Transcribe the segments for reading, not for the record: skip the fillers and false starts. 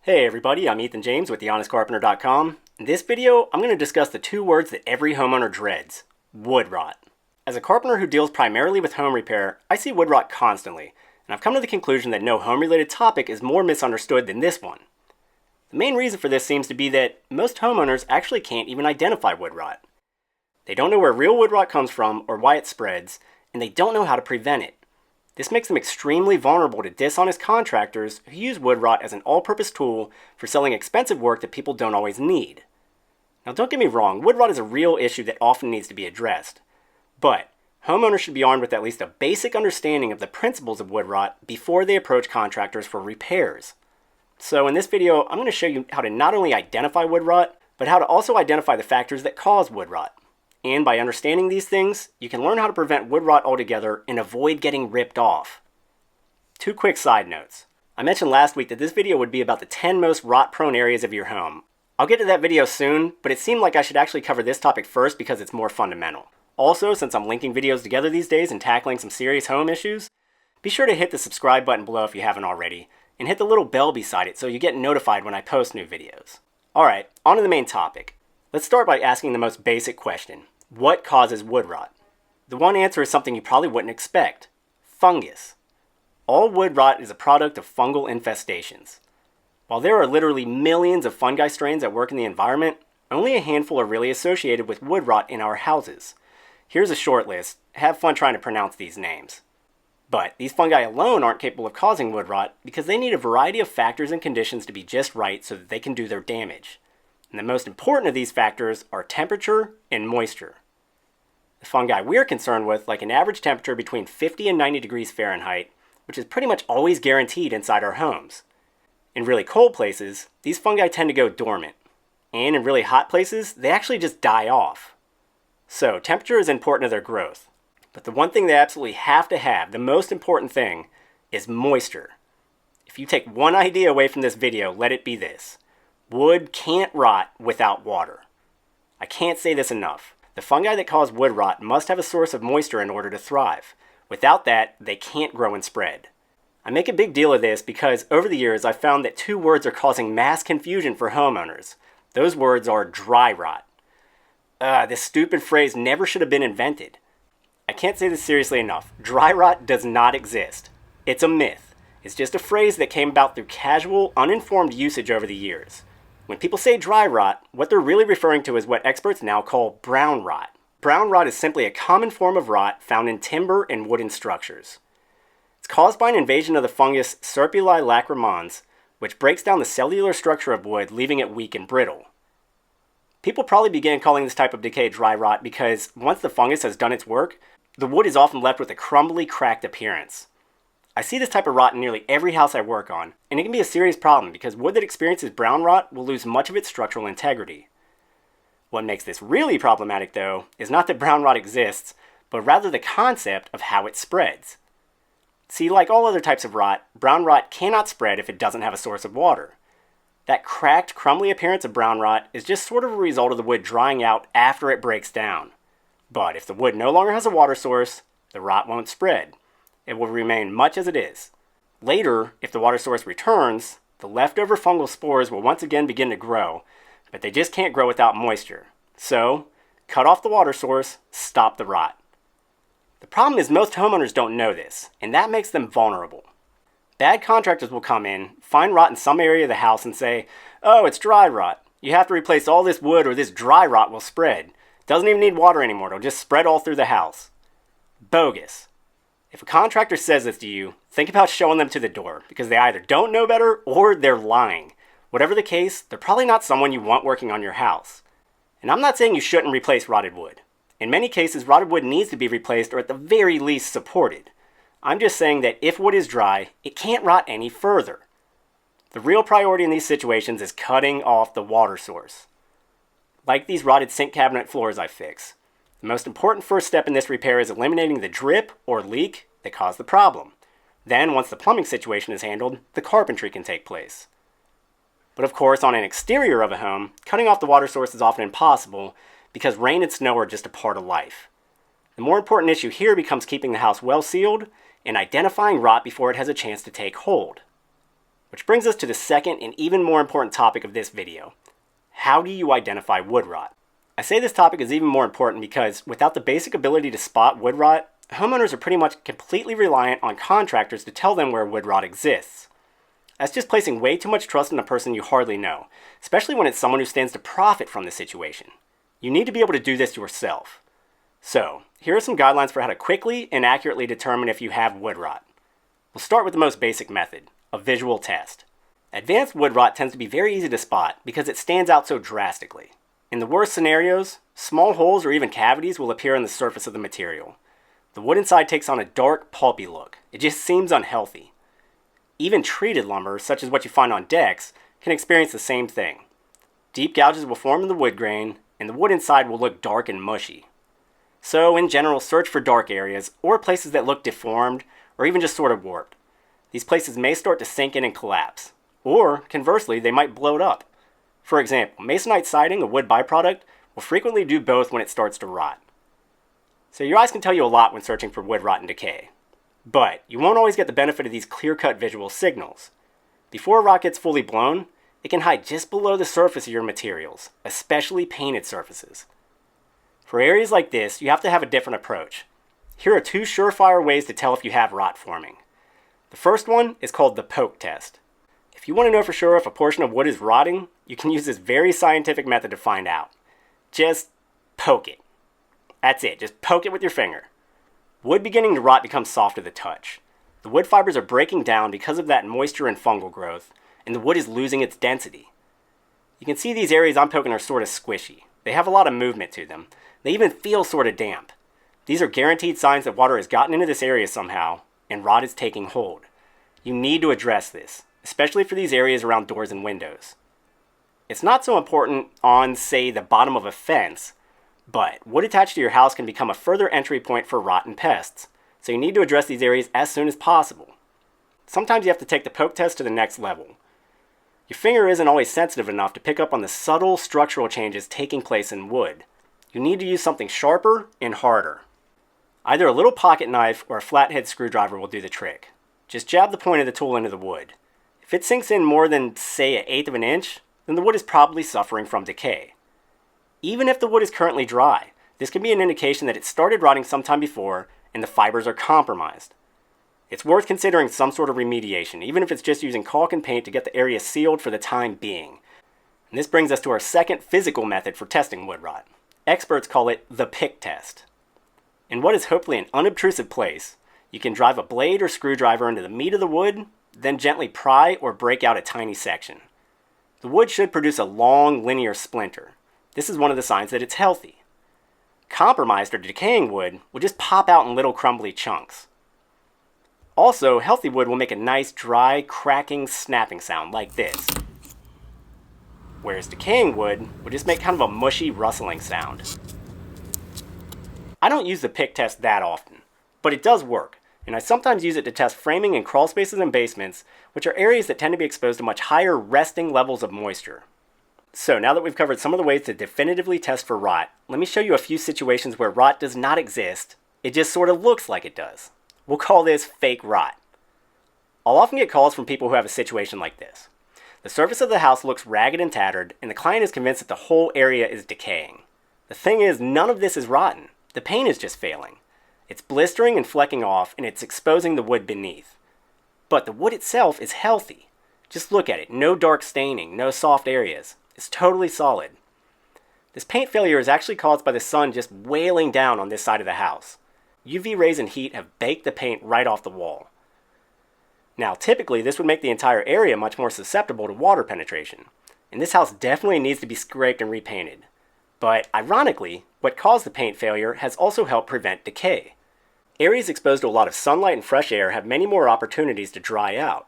Hey everybody, I'm Jambs with honestcarpenter.com. In this video, I'm going to discuss the two words that every homeowner dreads: wood rot. As a carpenter who deals primarily with home repair, I see wood rot constantly, and I've come to the conclusion that no home-related topic is more misunderstood than this one. The main reason for this seems to be that most homeowners actually can't even identify wood rot. They don't know where real wood rot comes from or why it spreads, and they don't know how to prevent it. This makes them extremely vulnerable to dishonest contractors who use wood rot as an all-purpose tool for selling expensive work that people don't always need. Now don't get me wrong, wood rot is a real issue that often needs to be addressed. But homeowners should be armed with at least a basic understanding of the principles of wood rot before they approach contractors for repairs. So in this video, I'm going to show you how to not only identify wood rot, but how to also identify the factors that cause wood rot. And by understanding these things, you can learn how to prevent wood rot altogether and avoid getting ripped off. Two quick side notes. I mentioned last week that this video would be about the 10 most rot-prone areas of your home. I'll get to that video soon, but it seemed like I should actually cover this topic first because it's more fundamental. Also, since I'm linking videos together these days and tackling some serious home issues, be sure to hit the subscribe button below if you haven't already, and hit the little bell beside it so you get notified when I post new videos. Alright, on to the main topic. Let's start by asking the most basic question. What causes wood rot? The one answer is something you probably wouldn't expect: fungus. All wood rot is a product of fungal infestations. While there are literally millions of fungi strains that work in the environment, only a handful are really associated with wood rot in our houses. Here's a short list. Have fun trying to pronounce these names. But these fungi alone aren't capable of causing wood rot because they need a variety of factors and conditions to be just right so that they can do their damage. And the most important of these factors are temperature and moisture. The fungi we're concerned with like an average temperature between 50 and 90 degrees Fahrenheit, which is pretty much always guaranteed inside our homes. In really cold places, these fungi tend to go dormant. And in really hot places, they actually just die off. So temperature is important to their growth. But the one thing they absolutely have to have, the most important thing, is moisture. If you take one idea away from this video, let it be this: wood can't rot without water. I can't say this enough. The fungi that cause wood rot must have a source of moisture in order to thrive. Without that, they can't grow and spread. I make a big deal of this because over the years I've found that two words are causing mass confusion for homeowners. Those words are dry rot. This stupid phrase never should have been invented. I can't say this seriously enough. Dry rot does not exist. It's a myth. It's just a phrase that came about through casual, uninformed usage over the years. When people say dry rot, what they're really referring to is what experts now call brown rot. Brown rot is simply a common form of rot found in timber and wooden structures. It's caused by an invasion of the fungus Serpulae lacrymans, which breaks down the cellular structure of wood, leaving it weak and brittle. People probably began calling this type of decay dry rot because once the fungus has done its work, the wood is often left with a crumbly, cracked appearance. I see this type of rot in nearly every house I work on, and it can be a serious problem because wood that experiences brown rot will lose much of its structural integrity. What makes this really problematic, though, is not that brown rot exists, but rather the concept of how it spreads. See, like all other types of rot, brown rot cannot spread if it doesn't have a source of water. That cracked, crumbly appearance of brown rot is just sort of a result of the wood drying out after it breaks down. But if the wood no longer has a water source, the rot won't spread. It will remain much as it is. Later, if the water source returns, the leftover fungal spores will once again begin to grow, but they just can't grow without moisture. So, cut off the water source, stop the rot. The problem is most homeowners don't know this, and that makes them vulnerable. Bad contractors will come in, find rot in some area of the house and say, "Oh, it's dry rot. You have to replace all this wood or this dry rot will spread. Doesn't even need water anymore, it'll just spread all through the house." Bogus. If a contractor says this to you, think about showing them to the door because they either don't know better or they're lying. Whatever the case, they're probably not someone you want working on your house. And I'm not saying you shouldn't replace rotted wood. In many cases, rotted wood needs to be replaced or at the very least supported. I'm just saying that if wood is dry, it can't rot any further. The real priority in these situations is cutting off the water source. Like these rotted sink cabinet floors I fix. The most important first step in this repair is eliminating the drip or leak that caused the problem. Then, once the plumbing situation is handled, the carpentry can take place. But of course, on an exterior of a home, cutting off the water source is often impossible because rain and snow are just a part of life. The more important issue here becomes keeping the house well sealed and identifying rot before it has a chance to take hold. Which brings us to the second and even more important topic of this video. How do you identify wood rot? I say this topic is even more important because without the basic ability to spot wood rot, homeowners are pretty much completely reliant on contractors to tell them where wood rot exists. That's just placing way too much trust in a person you hardly know, especially when it's someone who stands to profit from the situation. You need to be able to do this yourself. So, here are some guidelines for how to quickly and accurately determine if you have wood rot. We'll start with the most basic method, a visual test. Advanced wood rot tends to be very easy to spot because it stands out so drastically. In the worst scenarios, small holes or even cavities will appear on the surface of the material. The wood inside takes on a dark, pulpy look. It just seems unhealthy. Even treated lumber, such as what you find on decks, can experience the same thing. Deep gouges will form in the wood grain, and the wood inside will look dark and mushy. So, in general, search for dark areas, or places that look deformed, or even just sort of warped. These places may start to sink in and collapse, or, conversely, they might bloat up. For example, masonite siding, a wood byproduct, will frequently do both when it starts to rot. So your eyes can tell you a lot when searching for wood rot and decay. But you won't always get the benefit of these clear-cut visual signals. Before rot gets fully blown, it can hide just below the surface of your materials, especially painted surfaces. For areas like this, you have to have a different approach. Here are two surefire ways to tell if you have rot forming. The first one is called the poke test. If you want to know for sure if a portion of wood is rotting, you can use this very scientific method to find out. Just poke it. That's it, just poke it with your finger. Wood beginning to rot becomes soft to the touch. The wood fibers are breaking down because of that moisture and fungal growth, and the wood is losing its density. You can see these areas I'm poking are sort of squishy. They have a lot of movement to them. They even feel sort of damp. These are guaranteed signs that water has gotten into this area somehow, and rot is taking hold. You need to address this, especially for these areas around doors and windows. It's not so important on, say, the bottom of a fence, but wood attached to your house can become a further entry point for rot and pests, so you need to address these areas as soon as possible. Sometimes you have to take the poke test to the next level. Your finger isn't always sensitive enough to pick up on the subtle structural changes taking place in wood. You need to use something sharper and harder. Either a little pocket knife or a flathead screwdriver will do the trick. Just jab the point of the tool into the wood. If it sinks in more than, say, 1/8 of an inch, then the wood is probably suffering from decay. Even if the wood is currently dry, this can be an indication that it started rotting sometime before and the fibers are compromised. It's worth considering some sort of remediation, even if it's just using caulk and paint to get the area sealed for the time being. And this brings us to our second physical method for testing wood rot. Experts call it the pick test. In what is hopefully an unobtrusive place, you can drive a blade or screwdriver into the meat of the wood, then gently pry or break out a tiny section. The wood should produce a long, linear splinter. This is one of the signs that it's healthy. Compromised or decaying wood will just pop out in little crumbly chunks. Also, healthy wood will make a nice, dry, cracking, snapping sound like this. Whereas decaying wood will just make kind of a mushy, rustling sound. I don't use the pick test that often, but it does work, and I sometimes use it to test framing in crawl spaces and basements, which are areas that tend to be exposed to much higher resting levels of moisture. So now that we've covered some of the ways to definitively test for rot, let me show you a few situations where rot does not exist, it just sort of looks like it does. We'll call this fake rot. I'll often get calls from people who have a situation like this. The surface of the house looks ragged and tattered, and the client is convinced that the whole area is decaying. The thing is, none of this is rotten. The paint is just failing. It's blistering and flecking off, and it's exposing the wood beneath. But the wood itself is healthy. Just look at it. No dark staining, no soft areas. It's totally solid. This paint failure is actually caused by the sun just wailing down on this side of the house. UV rays and heat have baked the paint right off the wall. Now, typically, this would make the entire area much more susceptible to water penetration, and this house definitely needs to be scraped and repainted. But, ironically, what caused the paint failure has also helped prevent decay. Areas exposed to a lot of sunlight and fresh air have many more opportunities to dry out.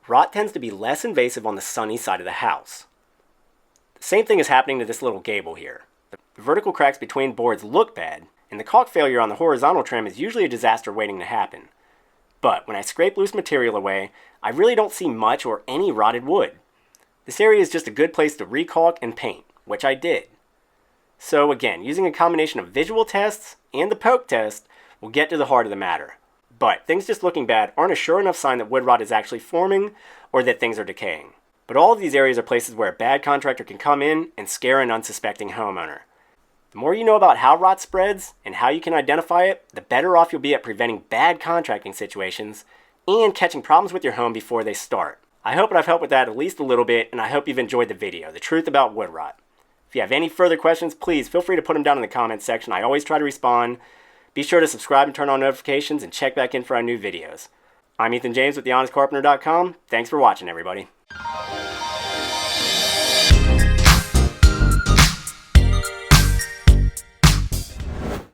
Rot tends to be less invasive on the sunny side of the house. The same thing is happening to this little gable here. The vertical cracks between boards look bad, and the caulk failure on the horizontal trim is usually a disaster waiting to happen. But when I scrape loose material away, I really don't see much or any rotted wood. This area is just a good place to recaulk and paint, which I did. So again, using a combination of visual tests and the poke test, we'll get to the heart of the matter. But things just looking bad aren't a sure enough sign that wood rot is actually forming or that things are decaying. But all of these areas are places where a bad contractor can come in and scare an unsuspecting homeowner. The more you know about how rot spreads and how you can identify it, the better off you'll be at preventing bad contracting situations and catching problems with your home before they start. I hope I've helped with that at least a little bit, and I hope you've enjoyed the video, The Truth About Wood Rot. If you have any further questions, please feel free to put them down in the comments section. I always try to respond. Be sure to subscribe and turn on notifications and check back in for our new videos. I'm Ethan James with thehonestcarpenter.com. Thanks for watching, everybody.